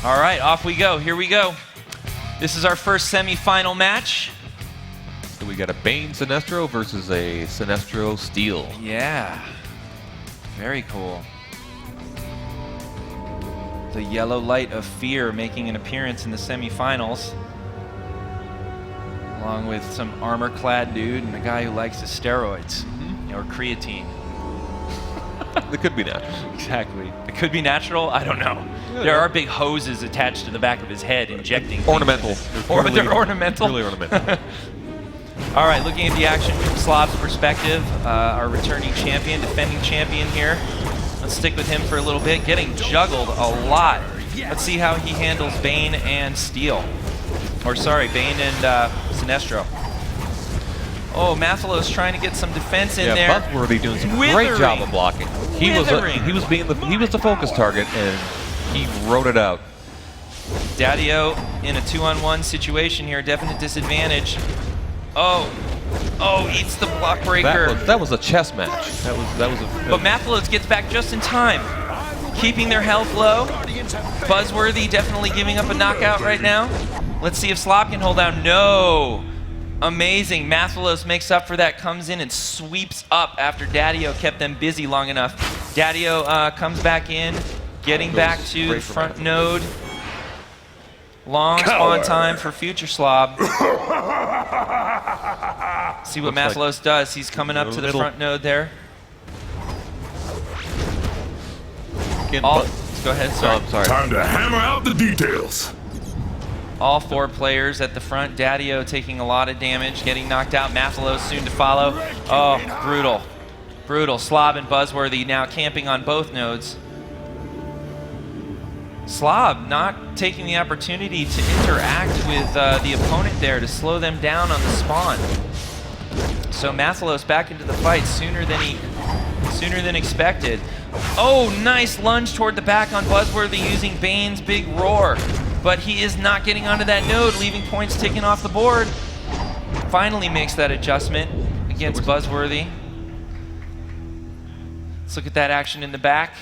All right, off we go. Here we go. This is our first semi-final match. So we got a Bane Sinestro versus a Sinestro Steel. Yeah. Very cool. The yellow light of fear making an appearance in the semifinals, along with some armor-clad dude and a guy who likes his steroids, or creatine. It could be natural. Exactly. It could be natural. I don't know. There are big hoses attached to the back of his head, injecting. Ornamental. They're ornamental. Really ornamental. All right, looking at the action from Slob's perspective, our returning champion, defending champion here. Let's stick with him for a little bit. Getting juggled a lot. Let's see how he handles Bane and Steel. Or sorry, Bane and Sinestro. Oh, Mathalos trying to get some defense in there. Buzzworthy doing some great job of blocking. He was the focus target, and he wrote it out. Daddio in a 2-on-1 situation here, definite disadvantage. Oh, eats the block breaker. That was a chess match. But Mathalos gets back just in time, keeping their health low. Buzzworthy definitely giving up a knockout right now. Let's see if Slob can hold down. No. Amazing. Mathalos makes up for that, comes in and sweeps up after Daddio kept them busy long enough. Daddio comes back in, getting back to the front node. Long spawn time for future Slob. See what Mathalos does. He's coming up to the front node there. Go ahead, sorry. Sorry. Time to hammer out the details. All four players at the front. Daddio taking a lot of damage, getting knocked out. Mathalos soon to follow. Oh, brutal. Brutal. Slob and Buzzworthy now camping on both nodes. Slob not taking the opportunity to interact with the opponent there to slow them down on the spawn. So Mathalos back into the fight sooner than expected. Oh, nice lunge toward the back on Buzzworthy using Bane's big roar. But he is not getting onto that node, leaving points ticking off the board. Finally makes that adjustment against Buzzworthy. Let's look at that action in the back.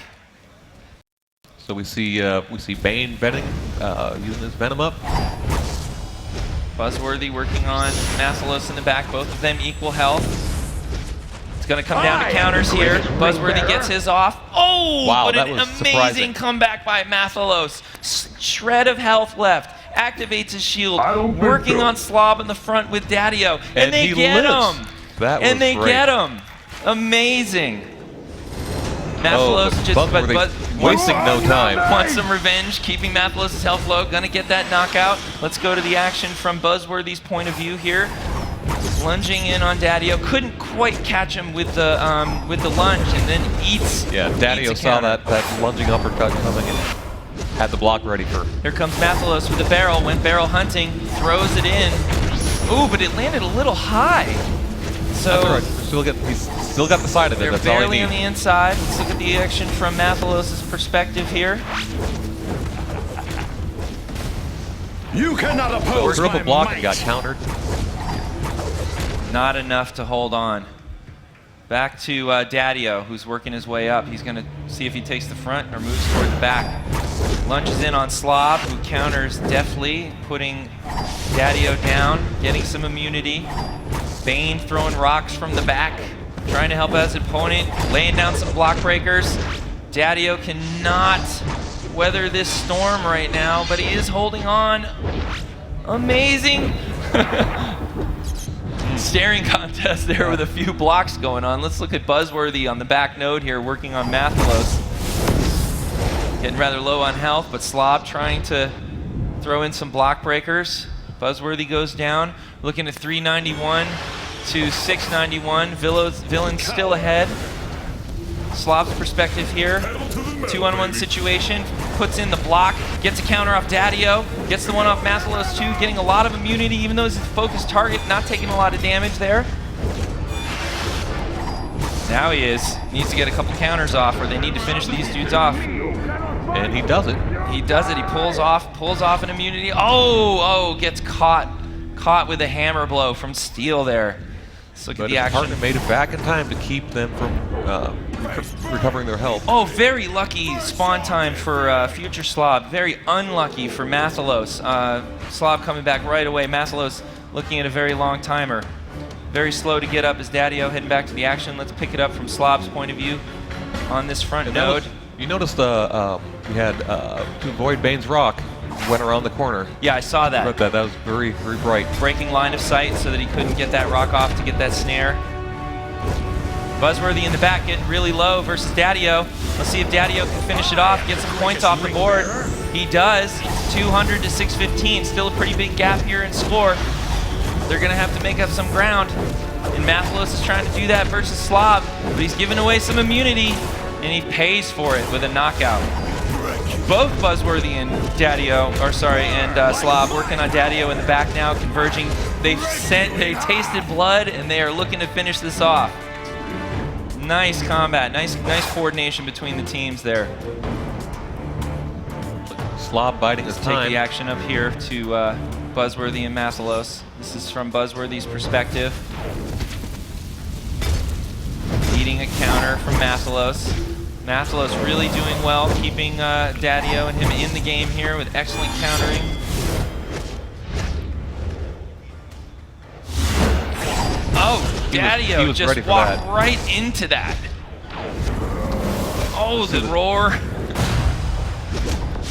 So we see Bane using his Venom up. Buzzworthy working on Mathalos in the back, both of them equal health. It's going to come down to counters here. Buzzworthy gets his off. Oh, wow, what an was amazing surprising comeback by Mathalos. Shred of health left. Activates his shield. Working on Slob in the front with Daddio. And they get him. And they get him. Amazing. Mathalos wasting no time. Wants some revenge, keeping Mathalos' health low. Gonna get that knockout. Let's go to the action from Buzzworthy's point of view here. Lunging in on Daddio, couldn't quite catch him with the lunge, and then eats. Yeah, Daddio saw that lunging uppercut coming and had the block ready for. Here comes Mathalos with a barrel. Went barrel hunting, throws it in. Ooh, but it landed a little high. So He's still got the side of it. They're That's all he barely on needs. the inside. Let's look at the action from Mathalos' perspective here. You cannot oppose Triple my block might. and got countered. Not enough to hold on. Back to Daddio, who's working his way up. He's going to see if he takes the front or moves toward the back. Lunges in on Slob, who counters deftly, putting Daddio down, getting some immunity. Bane throwing rocks from the back, trying to help out his opponent, laying down some block breakers. Daddio cannot weather this storm right now, but he is holding on. Amazing. Staring contest there with a few blocks going on. Let's look at Buzzworthy on the back node here, working on Mathalos. Getting rather low on health, but Slob trying to throw in some block breakers. Buzzworthy goes down, looking at 391 to 691. Villain's still ahead. Slob's perspective here. 2-on-1 situation. Puts in the block, gets a counter off Daddio, gets the one off Mathalos too, getting a lot of immunity even though he's a focused target, not taking a lot of damage there. Now he is. Needs to get a couple counters off, or they need to finish these dudes off. And he does it. He does it. He pulls off an immunity. Oh, gets caught with a hammer blow from Steel there. Let's look at the action. His partner made it back in time to keep them from recovering their health. Oh, very lucky spawn time for Future Slob. Very unlucky for Mathalos. Slob coming back right away. Mathalos looking at a very long timer. Very slow to get up as Daddio heading back to the action. Let's pick it up from Slob's point of view on this front node. You noticed we had to avoid Bane's Rock, went around the corner. Yeah, I saw that. That was very, very bright. Breaking line of sight so that he couldn't get that rock off to get that snare. Buzzworthy in the back getting really low versus Daddio. Let's see if Daddio can finish it off, get some points off the board. He does. 200 to 615. Still a pretty big gap here in score. They're going to have to make up some ground. And Mathalos is trying to do that versus Slob, but he's giving away some immunity, and he pays for it with a knockout. Both Buzzworthy and Slob working on Daddio in the back now, converging. They tasted blood, and they are looking to finish this off. Nice combat, nice coordination between the teams there. Slob biding his time. Take the action up here to Buzzworthy and Mathalos. This is from Buzzworthy's perspective. Leading a counter from Mathalos. Mathalos really doing well, keeping Daddio and him in the game here with excellent countering. Oh, Daddio just walked right into that. Oh, the roar.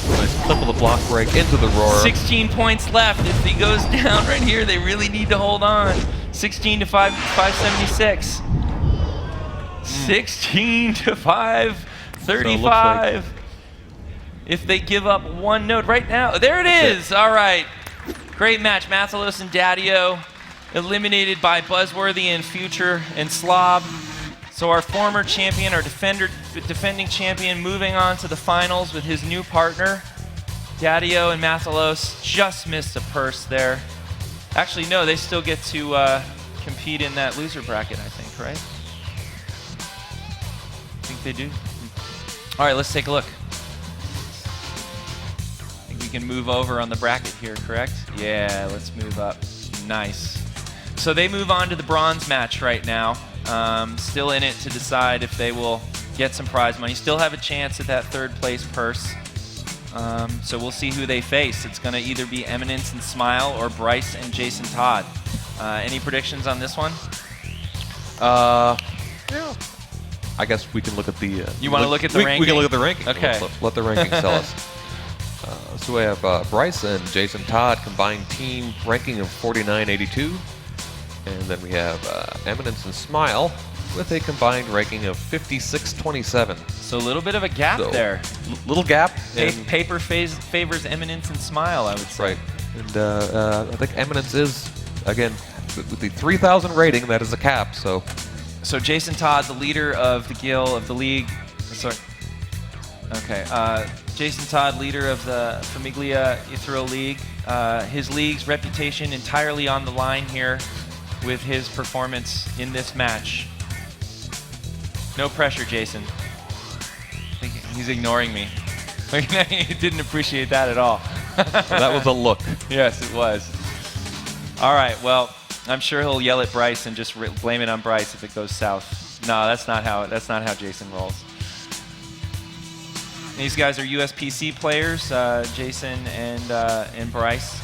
Nice flip of the block break into the roar. 16 points left. If he goes down right here, they really need to hold on. 16 to 576. 16 to 535. If they give up one node right now. There it is. All right. Great match. Mathalos and Daddio eliminated by Buzzworthy and Future and Slob. So our former champion, our defending champion, moving on to the finals with his new partner. Daddio and Mathalos just missed a purse there. Actually, no, they still get to compete in that loser bracket, I think, right? I think they do. All right, let's take a look. I think we can move over on the bracket here, correct? Yeah, let's move up. Nice. So they move on to the bronze match right now. Still in it to decide if they will get some prize money. Still have a chance at that third place purse. So we'll see who they face. It's going to either be Eminence and Smile or Bryce and Jason Todd. Any predictions on this one? Yeah. I guess we can look at the... you want to look at the ranking? We can look at the ranking. Okay. Let the ranking tell us. So we have Bryce and Jason Todd, combined team ranking of 4982. And then we have Eminence and Smile with a combined ranking of 5627. So a little bit of a gap there. Little gap. Paper favors Eminence and Smile, I would say. Right. And I think Eminence is, again, with the 3,000 rating, that is a cap, so... So Jason Todd, the leader of the Guild of the League. Sorry. Okay. Jason Todd, leader of the Famiglia Ethereal League. His league's reputation entirely on the line here with his performance in this match. No pressure, Jason. I think he's ignoring me. He didn't appreciate that at all. That was a look. Yes, it was. All right. Well, I'm sure he'll yell at Bryce and just blame it on Bryce if it goes south. No, that's not how Jason rolls. These guys are USPC players, Jason and Bryce.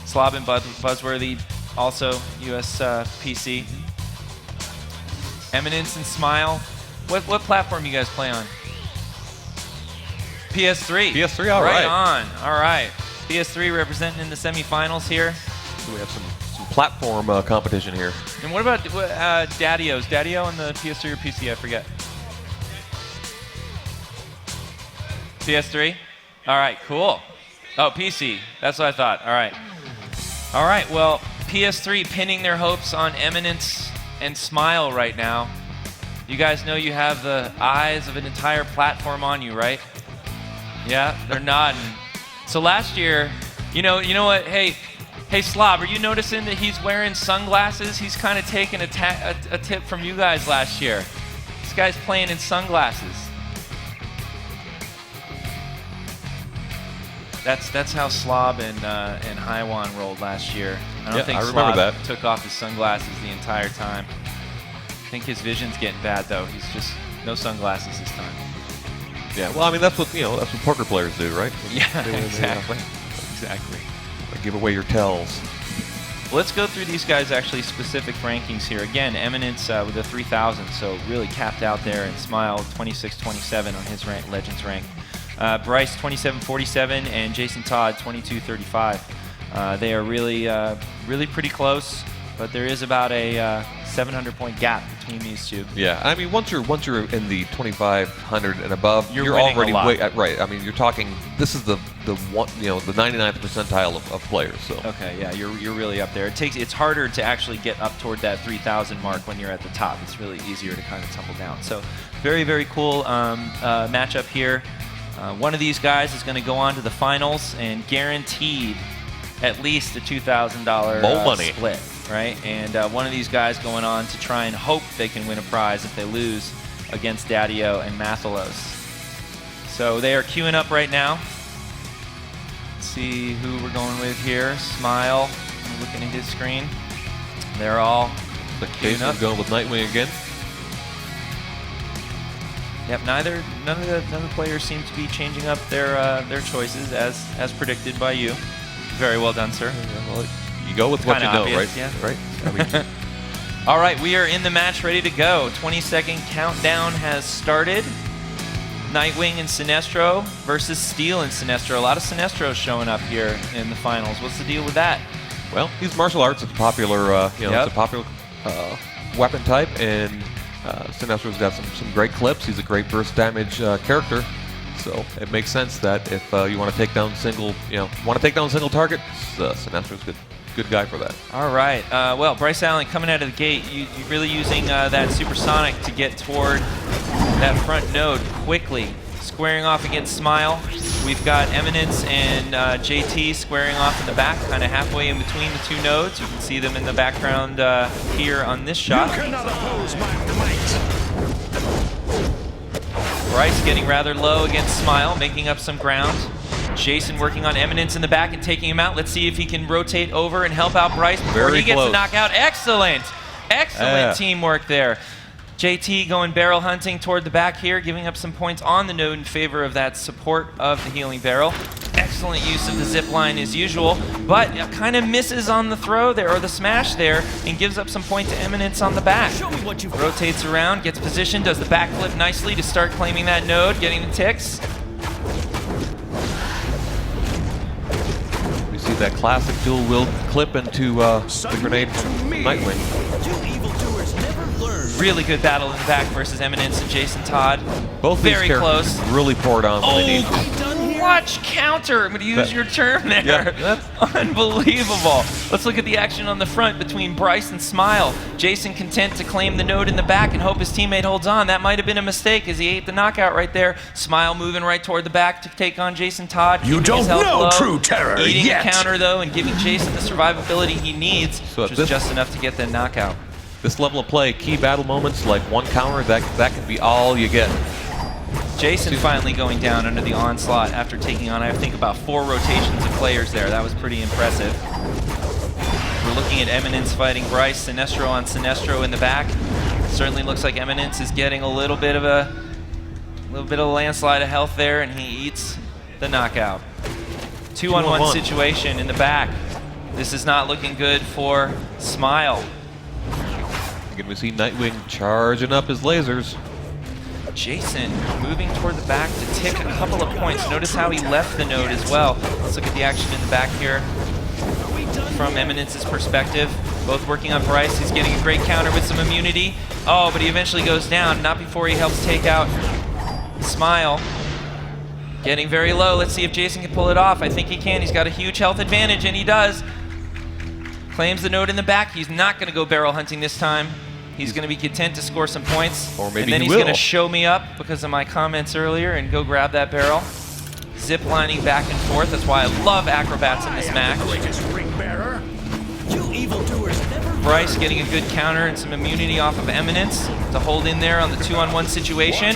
Slob and Buzzworthy, also USPC. Eminence and Smile. What platform you guys play on? PS3. PS3, all right. Right on. All right. PS3 representing in the semifinals here. So we have some platform competition here. And what about Daddio's? Daddio on the PS3 or PC? I forget. PS3? All right, cool. Oh, PC. That's what I thought. All right. All right, well, PS3 pinning their hopes on Eminence and Smile right now. You guys know you have the eyes of an entire platform on you, right? Yeah, they're nodding. So last year, you know what? Hey, Slob, are you noticing that he's wearing sunglasses? He's kind of taking a tip from you guys last year. This guy's playing in sunglasses. That's how Slob and Haiwan rolled last year. I don't think Slob took off his sunglasses the entire time. I think his vision's getting bad though. He's just No sunglasses this time. Yeah, well, I mean, that's what poker players do, right? Yeah, They- exactly. Exactly. they give away your tells. Let's go through these guys' actually specific rankings here. Again, Eminence with a 3,000, so really capped out there, and Smile 26-27 on his rank, Legends rank. Bryce 27-47 and Jason Todd 22-35. They are really pretty close, but there is about a 700-point gap between these two. Yeah, I mean, once you're in the 2,500 and above, You're you're winning a already lot. right. I mean, you're talking. This is the 99th percentile of players. So Okay, yeah, you're really up there. It's harder to actually get up toward that 3,000 mark when you're at the top. It's really easier to kind of tumble down. So very cool matchup here. One of these guys is going to go on to the finals and guaranteed at least a $2,000 More money. split, right? And one of these guys going on to try and hope they can win a prize if they lose against Daddio and Mathalos. So they are queuing up right now. Let's see who we're going with here. Smile, I'm looking at his screen. They're all the queuing case up. is going with Nightwing again. Yep, none of the players seem to be changing up their choices as predicted by you. Very well done, sir. Well, you go with what you Kinda know, obvious, right? yeah. Right. I mean, All right, we are in the match, ready to go. 20-second countdown has started. Nightwing and Sinestro versus Steel and Sinestro. A lot of Sinestro showing up here in the finals. What's the deal with that? well, he's martial arts. It's popular. Yep. It's a popular weapon type, and Sinestro's got some great clips. He's a great burst damage character. So it makes sense that if you want to take down single target, Sinestro's good guy for that. All right. Well, Bryce Allen coming out of the gate, you're really using that supersonic to get toward that front node quickly. Squaring off against Smile. We've got Eminence and JT squaring off in the back, kind of halfway in between the two nodes. You can see them in the background here on this shot. You cannot oppose my might. Bryce getting rather low against Smile, making up some ground. Jason working on Eminence in the back and taking him out. Let's see if he can rotate over and help out Bryce before Very he gets close. a knockout. Excellent teamwork there. JT going barrel hunting toward the back here, giving up some points on the node in favor of that support of the healing barrel. Excellent use of the zip line as usual, but kind of misses on the throw there, or the smash there, and gives up some point to Eminence on the back. Rotates around, gets positioned, does the backflip nicely to start claiming that node, getting the ticks. We see that classic dual wield clip into the grenade from Nightwing. You evildoers never learn. Really good battle in the back versus Eminence and Jason Todd. Both Very these characters close. really poured on when they need to. Done here. Clutch counter. I'm going to use your term there. Yeah, that's- Unbelievable. Let's look at the action on the front between Bryce and Smile. Jason content to claim the node in the back and hope his teammate holds on. That might have been a mistake as he ate the knockout right there. Smile moving right toward the back to take on Jason Todd. You keeping don't his health know low, true terror eating yet. a counter though and giving Jason the survivability he needs, So which at was this- just enough to get the knockout. This level of play, key battle moments like one counter, that can be all you get. Jason finally going down under the onslaught after taking on, I think, about 4 rotations of players there. That was pretty impressive. We're looking at Eminence fighting Bryce, Sinestro on Sinestro in the back. Certainly looks like Eminence is getting a little bit of a landslide of health there, and he eats the knockout. 2-on-1 2-on-1. situation in the back. This is not looking good for Smile. Again, we see Nightwing charging up his lasers. Jason moving toward the back to tick a couple of points. Notice how he left the node as well. Let's look at the action in the back here from Eminence's perspective. Both working on Bryce. He's getting a great counter with some immunity. Oh, but he eventually goes down. Not before he helps take out Smile. Getting very low. Let's see if Jason can pull it off. I think he can. He's got a huge health advantage, and he does. Claims the node in the back. He's not going to go barrel hunting this time. He's going to be content to score some points. Or maybe and then he he's going will. to show me up because of my comments earlier and go grab that barrel. Zip lining back and forth. That's why I love acrobats in this match. Greatest ring bearer. You evildoers never learn. Bryce getting a good counter and some immunity off of Eminence to hold in there on the 2-on-1 situation.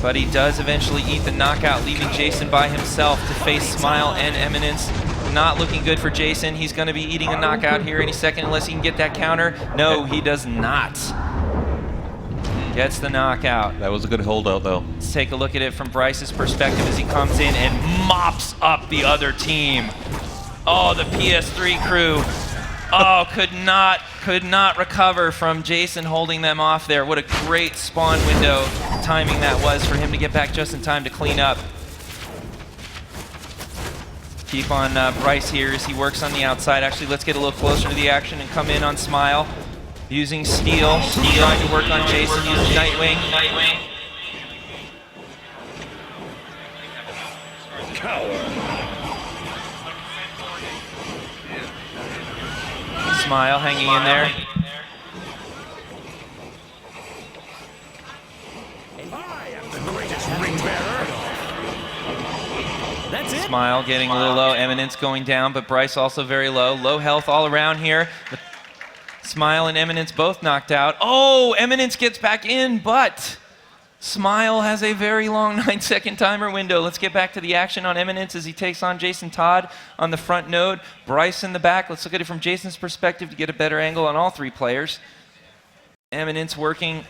But he does eventually eat the knockout, leaving Jason by himself to face Smile and Eminence. Not looking good for Jason. He's going to be eating a knockout here any second unless he can get that counter. No, he does not. Gets the knockout. That was a good holdout, though. Let's take a look at it from Bryce's perspective as he comes in and mops up the other team. Oh, the PS3 crew. Oh, could not recover from Jason holding them off there. What a great spawn window timing that was for him to get back just in time to clean up. Keep on Bryce here as he works on the outside. Actually, let's get a little closer to the action and come in on Smile. Using Steel, trying to work on Jason using Nightwing. Smile hanging in there. I am the greatest ring bearer. That's it. Smile getting a little low. Eminence going down, but Bryce also very low. Low health all around here. Smile and Eminence both knocked out. Oh, Eminence gets back in, but Smile has a very long 9-second timer window. Let's get back to the action on Eminence as he takes on Jason Todd on the front node. Bryce in the back. Let's look at it from Jason's perspective to get a better angle on all three players. Eminence working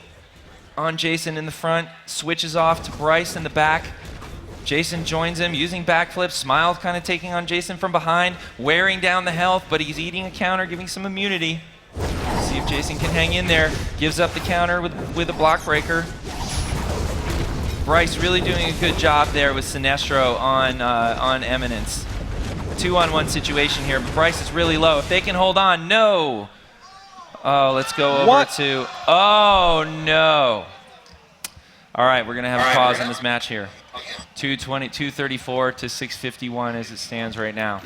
on Jason in the front. Switches off to Bryce in the back. Jason joins him using backflips. Smile kind of taking on Jason from behind, wearing down the health, but he's eating a counter, giving some immunity. See if Jason can hang in there. Gives up the counter with a block breaker. Bryce really doing a good job there with Sinestro on Eminence. 2-on-1 situation here, but Bryce is really low. If they can hold on, no. Oh, let's go over to, oh no. All right, we're gonna have a pause in this match here. 234 to 651 as it stands right now.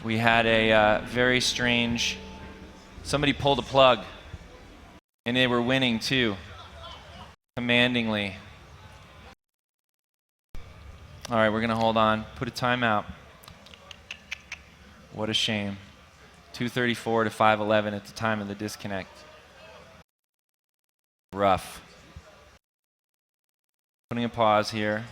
We had a very strange, somebody pulled a plug and they were winning too, commandingly. All right, we're gonna hold on, put a timeout. What a shame. 234 to 511 at the time of the disconnect. Rough. Putting a pause here.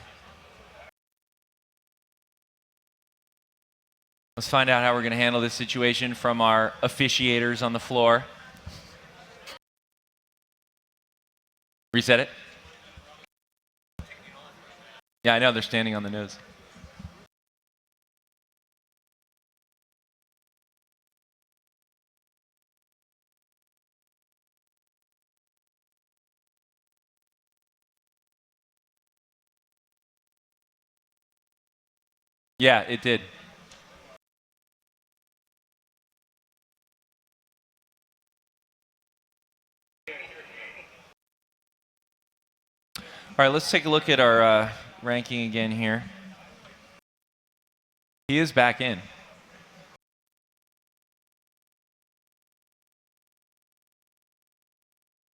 Let's find out how we're gonna handle this situation from our officiators on the floor. Reset it. Yeah, I know, they're standing on the nose. Yeah, it did. All right, let's take a look at our ranking again here. He is back in.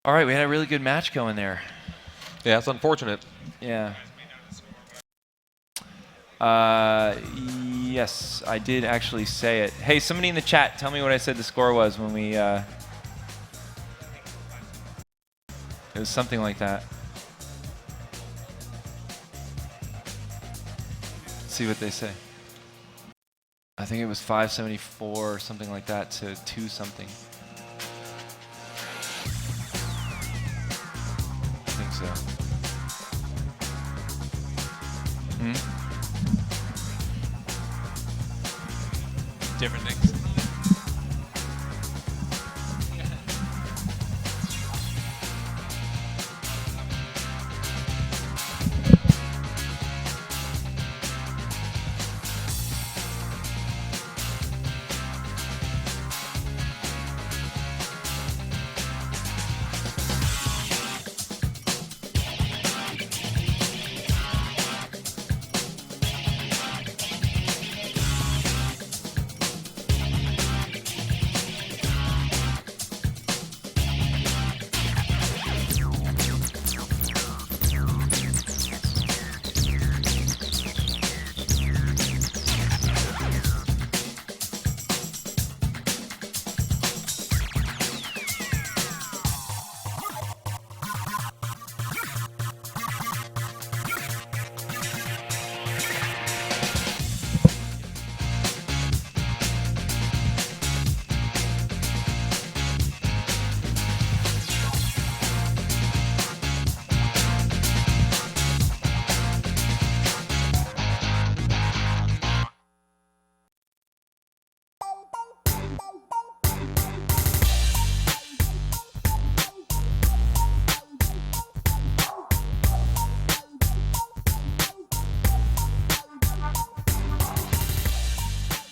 All right, we had a really good match going there. Yeah, it's unfortunate. Yeah. Yes, I did actually say it. Hey, somebody in the chat, tell me what I said the score was when we... It was something like that. Let's see what they say. I think it was 574 or something like that to 2 something. I think so. Different things.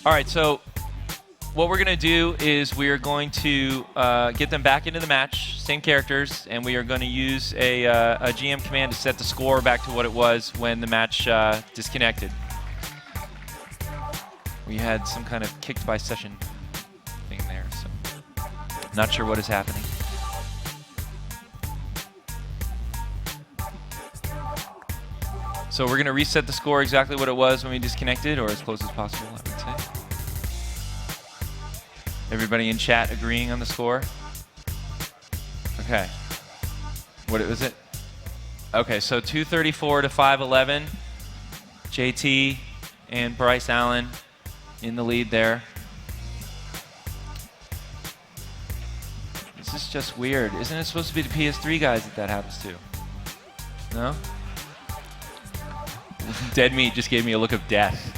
All right, so what we're going to do is we are going to get them back into the match, same characters, and we are going to use a GM command to set the score back to what it was when the match disconnected. We had some kind of kicked by session thing there, so not sure what is happening. So we're going to reset the score exactly what it was when we disconnected, or as close as possible, I would say. Everybody in chat agreeing on the score? Okay. What was it? Okay, so 234 to 511. JT and Bryce Allen in the lead there. This is just weird. Isn't it supposed to be the PS3 guys that happens to? No? Dead Meat just gave me a look of death.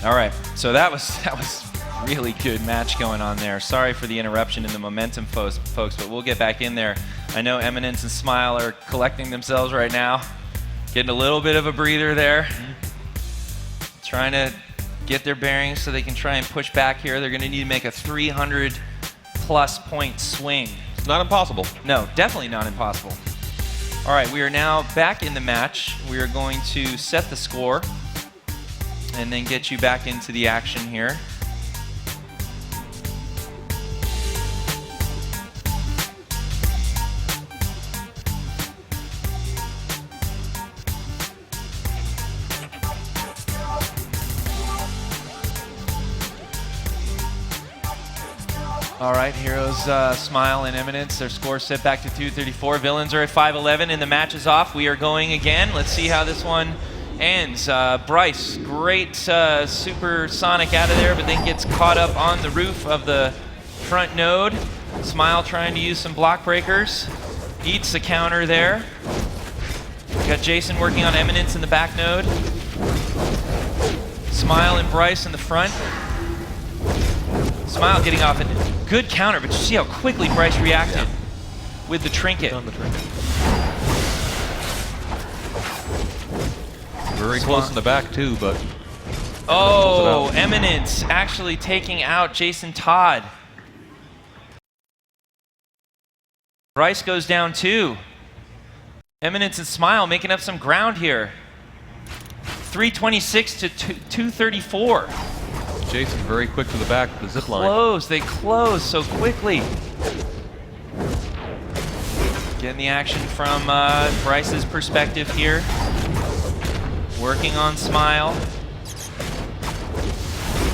All right, so that was really good match going on there. Sorry for the interruption in the momentum, folks, but we'll get back in there. I know Eminence and Smile are collecting themselves right now, getting a little bit of a breather there, trying to get their bearings so they can try and push back here. They're going to need to make a 300-plus point swing. It's not impossible. No, definitely not impossible. All right, we are now back in the match. We are going to set the score and then get you back into the action here. All right, Heroes, Smile, and Eminence. Their score set back to 234. Villains are at 511, and the match is off. We are going again. Let's see how this one ends. Bryce, great supersonic out of there, but then gets caught up on the roof of the front node. Smile trying to use some block breakers. Eats the counter there. Got Jason working on Eminence in the back node. Smile and Bryce in the front. Smile getting off a good counter, but you see how quickly Bryce reacted with the trinket. On the trinket. Very close in the back too, but... Oh, Eminence actually taking out Jason Todd. Bryce goes down too. Eminence and Smile making up some ground here. 326 to 234. Jason very quick to the back with the zip line. They close so quickly. Getting the action from Bryce's perspective here. Working on Smile.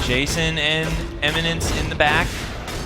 Jason and Eminence in the back.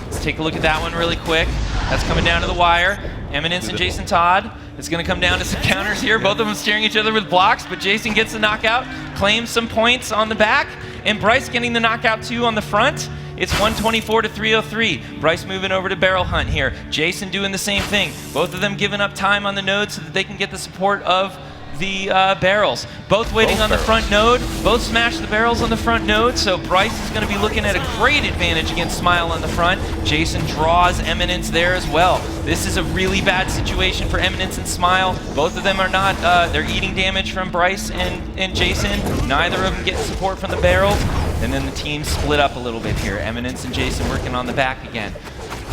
Let's take a look at that one really quick. That's coming down to the wire. Eminence and Jason Todd. It's going to come down to some counters here. Both of them steering each other with blocks, but Jason gets the knockout, claims some points on the back, and Bryce getting the knockout too on the front. It's 124 to 303. Bryce moving over to barrel hunt here. Jason doing the same thing. Both of them giving up time on the node so that they can get the support of the barrels. Both waiting on the front node. Both smash the barrels on the front node, so Bryce is going to be looking at a great advantage against Smile on the front. Jason draws Eminence there as well. This is a really bad situation for Eminence and Smile. Both of them are not, they're eating damage from Bryce and Jason. Neither of them get support from the barrels. And then the team split up a little bit here. Eminence and Jason working on the back again.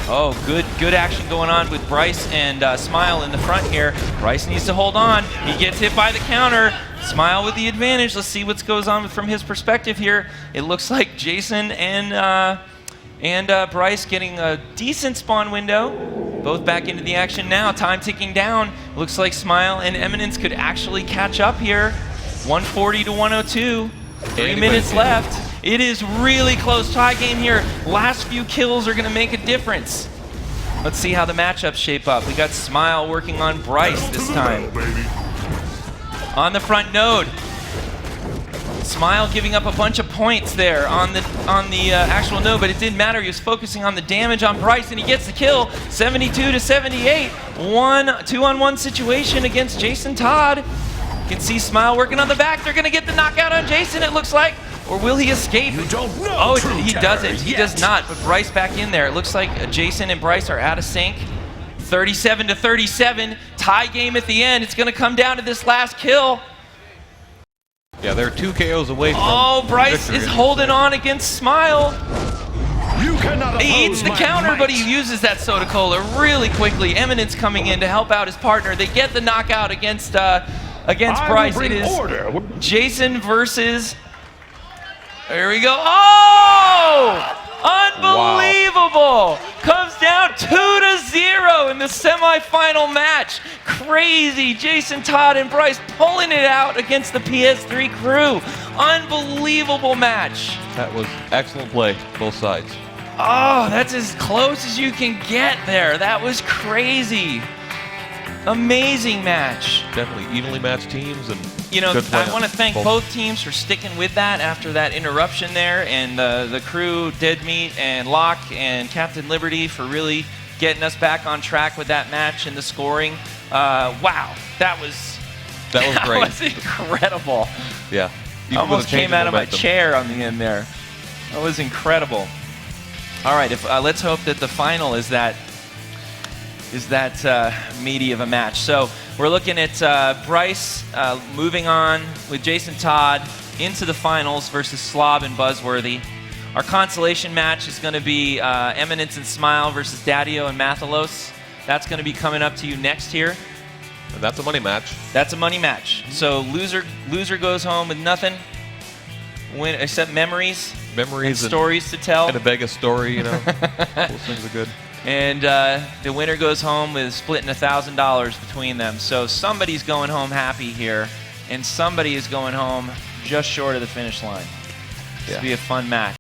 Oh, good action going on with Bryce and Smile in the front here. Bryce needs to hold on. He gets hit by the counter. Smile with the advantage. Let's see what goes on from his perspective here. It looks like Jason and Bryce getting a decent spawn window. Both back into the action now. Time ticking down. Looks like Smile and Eminence could actually catch up here. 140 to 102. 3 minutes left. It is really close. Tie game here. Last few kills are going to make a difference. Let's see how the matchups shape up. We got Smile working on Bryce this time. On the front node. Smile giving up a bunch of points there on the actual node, but it didn't matter. He was focusing on the damage on Bryce, and he gets the kill. 72 to 78. 2-on-1 situation against Jason Todd. You can see Smile working on the back. They're going to get the knockout on Jason, it looks like. Or will he escape? You don't know Oh, true he terror doesn't. He yet. does not. But Bryce back in there. It looks like Jason and Bryce are out of sync. 37-37. Tie game at the end. It's going to come down to this last kill. Yeah, they're 2 KOs away from Oh, Bryce victory is in this holding thing. on against Smile. You cannot He oppose eats the my counter, might. but he uses that Soda Cola really quickly. Eminence coming in to help out his partner. They get the knockout against I Bryce. will It bring is order. Jason versus. There we go. Oh! Unbelievable! Comes down 2-0 in the semifinal match. Crazy. Jason Todd and Bryce pulling it out against the PS3 crew. Unbelievable match. That was excellent play, both sides. Oh, that's as close as you can get there. That was crazy. Amazing match. Definitely evenly matched teams and You know, good play I want to on thank both teams for sticking with that after that interruption there, and the crew, Dead Meat and Locke and Captain Liberty for really getting us back on track with that match and the scoring. Wow, that was That was great. That was incredible. Yeah. Even with Almost a change came in out of my momentum. chair on the end there. That was incredible. All right, let's hope that the final is that meaty of a match. So we're looking at Bryce moving on with Jason Todd into the finals versus Slob and Buzzworthy. Our consolation match is going to be Eminence and Smile versus Daddio and Mathalos. That's going to be coming up to you next here. And that's a money match. That's a money match. So loser goes home with nothing, except memories and Memories and, stories to tell. and a Vegas story, you know. Those things are good. And the winner goes home with splitting $1,000 between them. So somebody's going home happy here, and somebody is going home just short of the finish line. This will be a fun match.